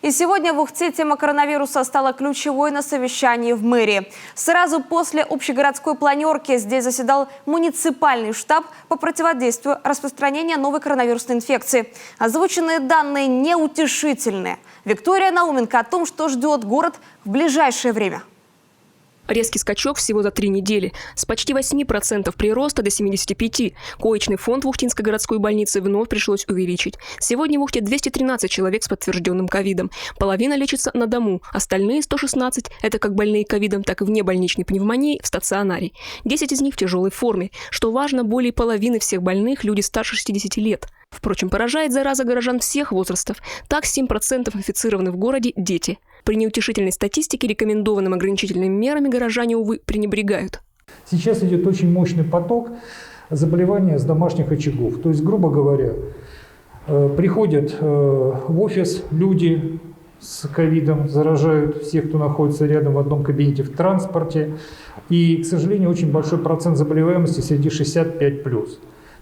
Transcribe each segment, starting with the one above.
И сегодня в Ухте тема коронавируса стала ключевой на совещании в мэрии. Сразу после общегородской планерки здесь заседал муниципальный штаб по противодействию распространению новой коронавирусной инфекции. Озвученные данные неутешительные. Виктория Науменко о том, что ждет город в ближайшее время. Резкий скачок всего за 3 недели. С почти 8% прироста до 75%. Коечный фонд в Ухтинской городской больнице вновь пришлось увеличить. Сегодня в Ухте 213 человек с подтвержденным ковидом. Половина лечится на дому. Остальные 116 – это как больные ковидом, так и внебольничной пневмонией в стационаре. 10 из них в тяжелой форме. Что важно, более половины всех больных – люди старше 60 лет. Впрочем, поражает зараза горожан всех возрастов. Так, 7% инфицированы в городе – дети. При неутешительной статистике рекомендованным ограничительными мерами горожане, увы, пренебрегают. Сейчас идет очень мощный поток заболевания с домашних очагов. То есть, грубо говоря, приходят в офис люди с ковидом, заражают всех, кто находится рядом в одном кабинете, в транспорте. И, к сожалению, очень большой процент заболеваемости среди 65+.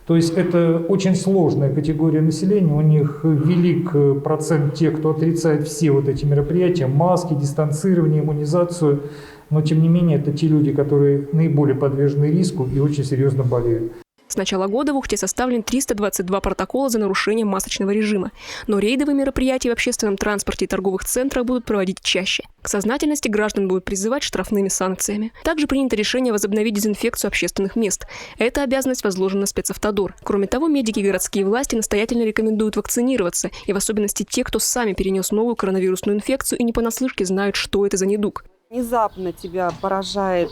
То есть это очень сложная категория населения, у них велик процент тех, кто отрицает все вот эти мероприятия, маски, дистанцирование, иммунизацию, но тем не менее это те люди, которые наиболее подвержены риску и очень серьезно болеют. С начала года в Ухте составлен 322 протокола за нарушение масочного режима. Но рейдовые мероприятия в общественном транспорте и торговых центрах будут проводить чаще. К сознательности граждан будут призывать штрафными санкциями. Также принято решение возобновить дезинфекцию общественных мест. Эта обязанность возложена на спецавтодор. Кроме того, медики и городские власти настоятельно рекомендуют вакцинироваться. И в особенности те, кто сами перенес новую коронавирусную инфекцию и не понаслышке знают, что это за недуг. Внезапно тебя поражает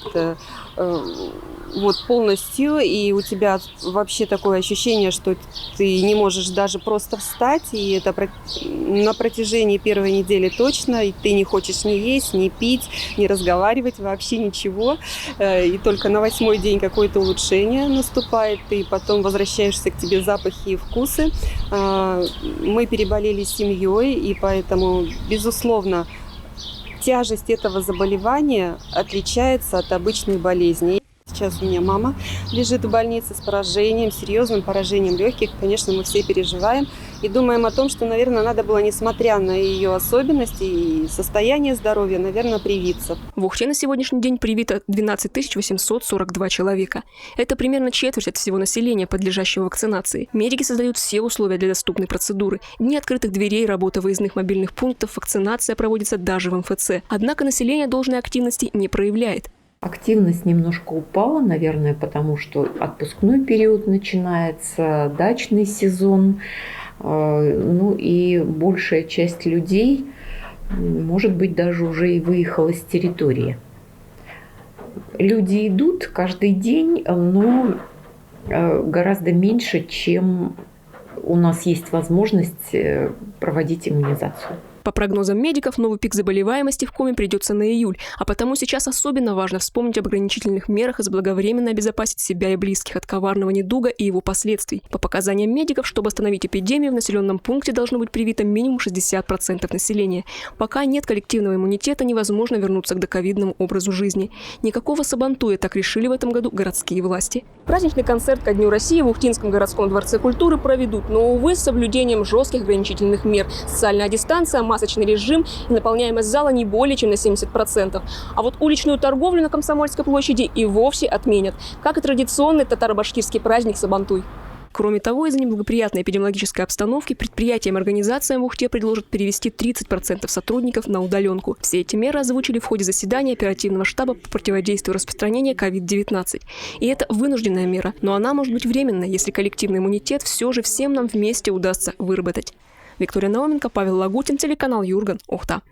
полностью, и у тебя вообще такое ощущение, что ты не можешь даже просто встать, и это на протяжении первой недели точно, и ты не хочешь ни есть, ни пить, ни разговаривать, вообще ничего, и только на 8-й день какое-то улучшение наступает, и потом возвращаешься к тебе запахи и вкусы. Мы переболели семьей, и поэтому, безусловно, тяжесть этого заболевания отличается от обычной болезни. Сейчас у меня мама лежит в больнице с поражением, серьезным поражением легких. Конечно, мы все переживаем и думаем о том, что, наверное, надо было, несмотря на ее особенности и состояние здоровья, наверное, привиться. В Ухте на сегодняшний день привито 12 842 человека. Это примерно четверть от всего населения, подлежащего вакцинации. Медики создают все условия для доступной процедуры. Дни открытых дверей, работа выездных мобильных пунктов, вакцинация проводится даже в МФЦ. Однако население должной активности не проявляет. Активность немножко упала, наверное, потому что отпускной период начинается, дачный сезон, и большая часть людей, может быть, даже уже и выехала с территории. Люди идут каждый день, но гораздо меньше, чем у нас есть возможность проводить иммунизацию. По прогнозам медиков, новый пик заболеваемости в коме придется на июль, а потому сейчас особенно важно вспомнить об ограничительных мерах и заблаговременно обезопасить себя и близких от коварного недуга и его последствий. По показаниям медиков, чтобы остановить эпидемию, в населенном пункте должно быть привито минимум 60% населения. Пока нет коллективного иммунитета, невозможно вернуться к доковидному образу жизни. Никакого сабантуя, так решили в этом году городские власти. Праздничный концерт ко Дню России в Ухтинском городском дворце культуры проведут, но, увы, с соблюдением жестких ограничительных мер. Социальная дистанция, масочный режим и наполняемость зала не более чем на 70%. А вот уличную торговлю на Комсомольской площади и вовсе отменят, как и традиционный татаро-башкирский праздник Сабантуй. Кроме того, из-за неблагоприятной эпидемиологической обстановки предприятиям и организациям в Ухте предложат перевести 30% сотрудников на удаленку. Все эти меры озвучили в ходе заседания оперативного штаба по противодействию распространению COVID-19. И это вынужденная мера, но она может быть временной, если коллективный иммунитет все же всем нам вместе удастся выработать. Виктория Науменко, Павел Лагутин, телеканал Юрган, Ухта.